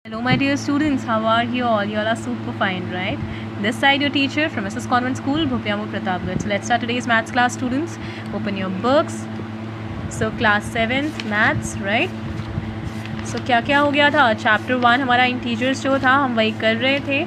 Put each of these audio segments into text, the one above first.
Hello my dear students, how are you all? You all are super fine, right? This side your teacher from SS Convent School, Bhupiamur Pratapgarh. So let's start today's maths class, students. Open your books. So class 7th maths, right? So क्या क्या हो गया था? Chapter 1 हमारा integers जो था हम वही कर रहे थे,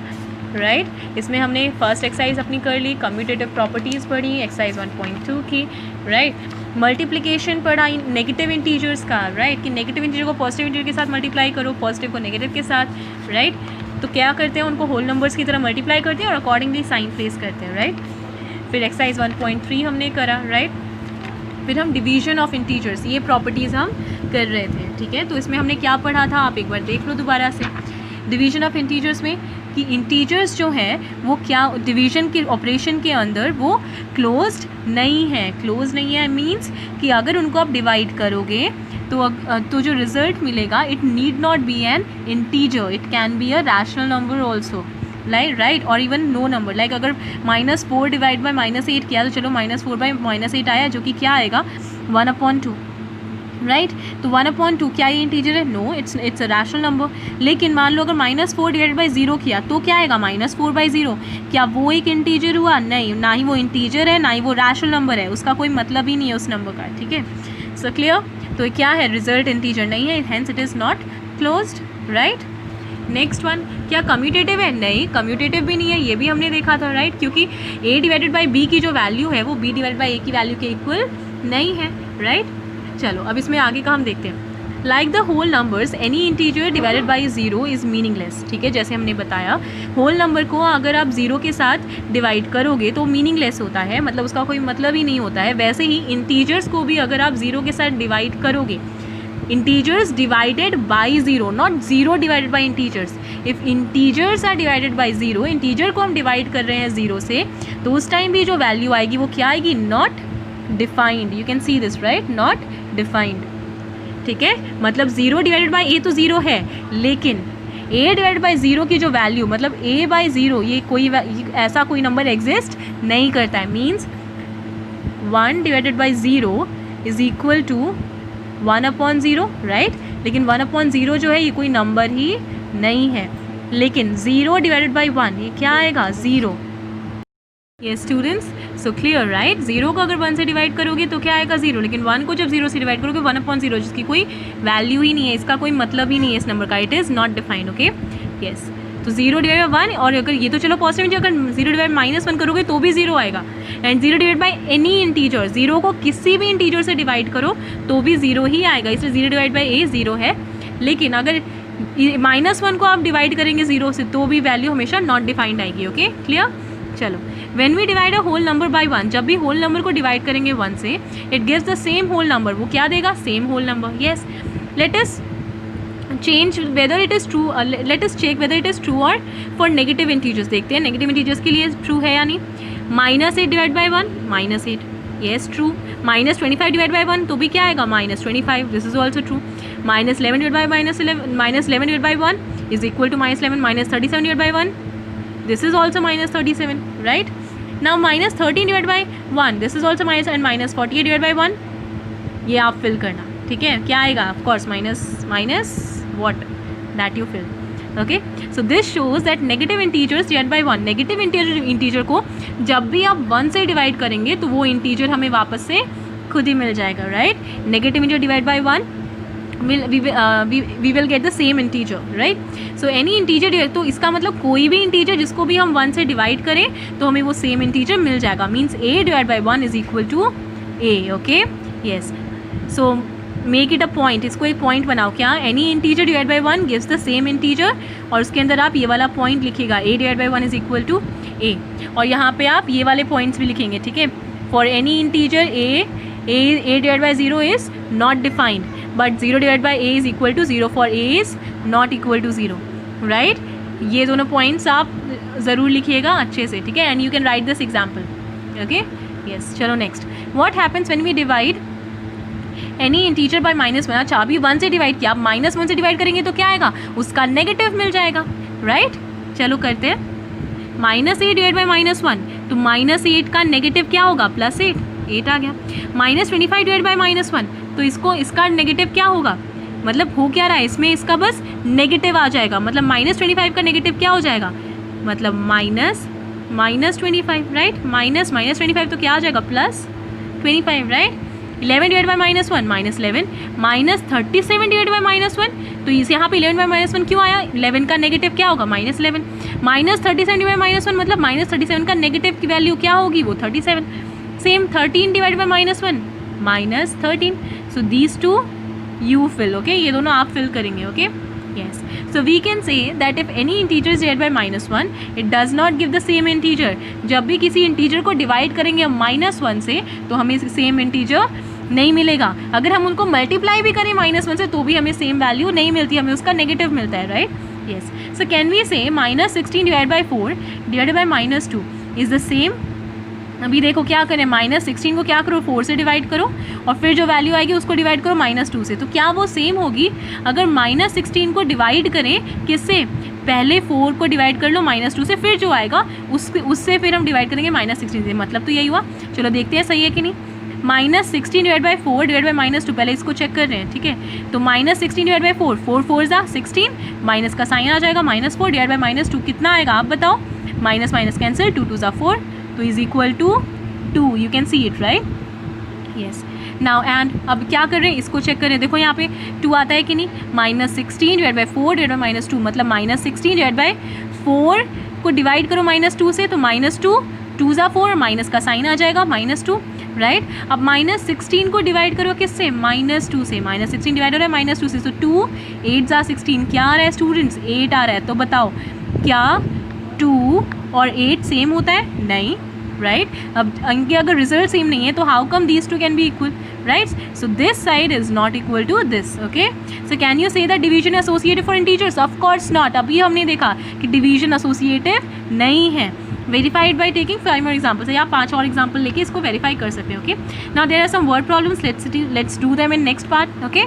राइट? इसमें हमने फर्स्ट एक्सरसाइज अपनी कर ली, कम्यूटेटिव प्रॉपर्टीज़ पढ़ी, एक्सरसाइज 1.2 की, राइट? मल्टीप्लिकेशन पढ़ा नेगेटिव इंटीजर्स का, राइट? कि नेगेटिव इंटीजर को पॉजिटिव इंटीजर के साथ मल्टीप्लाई करो, पॉजिटिव को नेगेटिव के साथ, राइट? तो क्या करते हैं, उनको होल नंबर्स की तरह मल्टीप्लाई करते हैं और अकॉर्डिंगली साइन प्लेस करते हैं, राइट? फिर एक्सरसाइज 1.3 हमने करा, राइट? फिर हम डिवीजन ऑफ इंटीजर्स, ये प्रॉपर्टीज़ हम कर रहे थे, ठीक है? तो इसमें हमने क्या पढ़ा था, आप एक बार देख लो दोबारा से। डिवीजन ऑफ इंटीजर्स में कि इंटीजर्स जो हैं वो क्या डिवीजन के ऑपरेशन के अंदर वो क्लोज्ड नहीं है। क्लोज नहीं है मींस कि अगर उनको आप डिवाइड करोगे तो जो रिजल्ट मिलेगा it need not be N integer, it can be a rational number also, right? और इवन नो नंबर, लाइक अगर -4 डिवाइड बाई -8 किया तो चलो -4 बाई -8 आया, जो कि क्या आएगा 1/2, राइट? तो 1/2 क्या ये इंटीजर है? No, it's a rational number. लेकिन मान लो अगर -4 डिवाइड बाई 0 किया तो क्या आएगा -4/0। क्या वो एक इंटीजर हुआ? नहीं, ना ही वो इंटीजर है ना ही वो रैशनल नंबर है, उसका कोई मतलब ही नहीं है उस नंबर का, ठीक है? So clear? तो क्या है, रिजल्ट इंटीजर नहीं है, hence it is not closed, right? Next one, क्या कम्यूटेटिव है? नहीं, कम्यूटेटिव भी नहीं है, ये भी हमने देखा था, राइट? क्योंकि a डिवाइडेड बाई b की जो वैल्यू है वो b डिवाइडेड बाई a की वैल्यू के इक्वल नहीं है, राइट? चलो अब इसमें आगे का हम देखते हैं। Like the whole numbers any integer divided by 0 is meaningless, ठीक है? जैसे हमने बताया होल नंबर को अगर आप 0 के साथ डिवाइड करोगे तो मीनिंगलेस होता है, मतलब उसका कोई मतलब ही नहीं होता है। वैसे ही इंटीजर्स को भी अगर आप 0 के साथ डिवाइड करोगे, integers divided by 0, not 0 divided by integers. If integers are divided by 0, integer को हम डिवाइड कर रहे हैं 0 से, तो उस टाइम भी जो वैल्यू आएगी वो क्या आएगी? Not defined. You can see this, right? Not defined, ठीक है? मतलब 0 डिवाइडेड बाई a तो 0 है, लेकिन a डिवाइडेड बाई 0 की जो वैल्यू, मतलब a बाई 0, ये कोई ऐसा कोई नंबर एग्जिस्ट नहीं करता है। Means 1 divided by 0 is equal to 1/0, right? लेकिन 1/0 जो है ये कोई नंबर ही नहीं है। लेकिन 0 डिवाइडेड बाई 1 ये क्या आएगा? 0। ये स्टूडेंट्स, सो क्लियर, राइट? 0 को अगर 1 से डिवाइड करोगे तो क्या आएगा? 0। लेकिन 1 को जब 0 से डिवाइड करोगे 1/0, जिसकी कोई वैल्यू ही नहीं है, इसका कोई मतलब ही नहीं है इस नंबर का, it is not defined, okay? Yes, तो 0 डिवाइड बाई 1, और अगर ये तो चलो पॉजिटिव, अगर 0 डिवाइड -1 करोगे तो भी 0 आएगा। And 0 divide by any integer, 0 को किसी भी इंटीजर से डिवाइड करो तो भी 0 ही आएगा, इसलिए 0 डिवाइड बाई a 0 है। लेकिन अगर -1 को आप डिवाइड करेंगे 0 से तो भी वैल्यू हमेशा नॉट डिफाइंड आएगी, ओके? क्लियर? चलो, when we divide a whole number by 1, जब भी होल नंबर को डिवाइड करेंगे 1 से, it gives the same whole number. वो क्या देगा? Same whole number. Yes, let us change whether it is true, let us check whether it is true और for negative integers. देखते हैं नेगेटिव इंटीजर्स के लिए ट्रू है या नहीं। -8 divide by 1, -8, yes true. -25 divide by 1 तो भी क्या आएगा? -25, this is also true. -11 divide by -11 divide by 1 is equal to -11। -37 divide by 1, this is also -37, right? Now -13 divided by 1, this is also minus, and -48 divided by 1, ये आप fill करना, ठीक है? क्या आएगा? Of course minus what that you fill, okay? So this shows that negative integers divided by 1, negative integer को जब भी आप 1 से डिवाइड करेंगे तो वो इंटीजर हमें वापस से खुद ही मिल जाएगा, right? Negative integer divide by 1 we will get the same integer, right? So any integer, तो इसका मतलब कोई भी इंटीजर जिसको भी हम 1 से डिवाइड करें तो हमें वो सेम इंटीजर मिल जाएगा। Means a divide by 1 is equal to a, okay? Yes, so make it a point, इसको एक पॉइंट बनाओ। क्या? Any integer divide by 1 gives the same integer, और उसके अंदर आप ये वाला पॉइंट लिखिएगा, a divide by 1 is equal to a, और यहाँ पे आप ये वाले पॉइंट्स भी लिखेंगे, ठीक है? For any integer a divide by 0 is not defined, but 0 divide by a is equal to 0 for a is not equal to 0, right? ये दोनों पॉइंट्स आप ज़रूर लिखिएगा अच्छे से, ठीक है? And you can write this example, okay? Yes, चलो next, what happens when we divide any integer by -1। अच्छा, अभी 1 से डिवाइड किया, आप -1 से डिवाइड करेंगे तो क्या आएगा? उसका नेगेटिव मिल जाएगा, राइट? चलो करते हैं। -8 डिवाइड बाई -1, तो -8 का नेगेटिव क्या होगा? +8, 8 आ गया। -25 डिवाइड बाई -1, तो इसका नेगेटिव क्या होगा? मतलब हो क्या रहा है इसमें, इसका बस नेगेटिव आ जाएगा, मतलब -25 का नेगेटिव क्या हो जाएगा, मतलब -25, राइट, -25 तो क्या आ जाएगा, +25, right. 11 divide by -1 -11, -37 divide by -1, तो इस यहाँ पे 11 बाई -1 क्यों आया, 11 का नेगेटिव क्या होगा, -11, -37 डिवाइड -1 मतलब -37 का नेगेटिव की वैल्यू क्या होगी, वो 37। Same 13 divide by -1 -13, so these two you fill, okay, ये दोनों आप फिल करेंगे, okay, yes, so we can say that if any integer is divided by -1 it does not give the same integer। जब भी किसी इंटीजर को divide करेंगे -1 से तो हमें सेम इंटीजर नहीं मिलेगा, अगर हम उनको मल्टीप्लाई भी करें -1 से तो भी हमें सेम वैल्यू नहीं मिलती, हमें उसका नेगेटिव मिलता है, right, yes. So can we say -16 divide by 4 divided by -2 is the same. अभी देखो क्या करें, -16 को क्या करो, 4 से डिवाइड करो और फिर जो वैल्यू आएगी उसको डिवाइड करो -2 से, तो क्या वो सेम होगी, अगर -16 को डिवाइड करें किससे, पहले 4 को डिवाइड कर लो -2 से, फिर जो आएगा उससे फिर हम डिवाइड करेंगे -16 से, मतलब तो यही हुआ। चलो देखते हैं सही है कि नहीं। -16 डिवाइड बाई 4 डिवाइड बाई -2, पहले इसको चेक कर रहे हैं, ठीक है, तो -16 डिवाइड बाई 4, 4 4 ज़ा 16, माइनस का साइन आ जाएगा, -4 डिवाइड बाई -2 कितना आएगा आप बताओ, माइनस माइनस कैंसिल, 2 2 ज़ा 4, तो is equal to 2, you can see it, right, yes. Now and अब क्या कर रहे हैं, इसको चेक करें, देखो यहाँ पे 2 आता है कि नहीं, -16 डिवाइड बाई 4 डिवाइड बाई -2 मतलब -16 डिवाइड बाई 4 को डिवाइड करो -2 से, तो -2 2 ज़ा 4, माइनस का साइन आ जाएगा -2, राइट। अब -16 को डिवाइड करो किससे, -2 से, -16 डिवाइड हो रहा है -2 से, तो 2 8 ज़ा 16 क्या आ रहा है स्टूडेंट्स, 8 आ रहा है, तो बताओ क्या 2 और 8 सेम होता है, नहीं, राइट। अब इनके अगर रिजल्ट सेम नहीं है तो how come these two can be equal, right, so this side is not equal to this, okay. So can you say that division associative for integers, of course not. अभी हमने देखा कि division associative नहीं है, verified by taking 5 more examples, या 5 और example लेके इसको वेरीफाई कर सकते हैं, okay. Now there are some word problems, let's do them in next part, okay.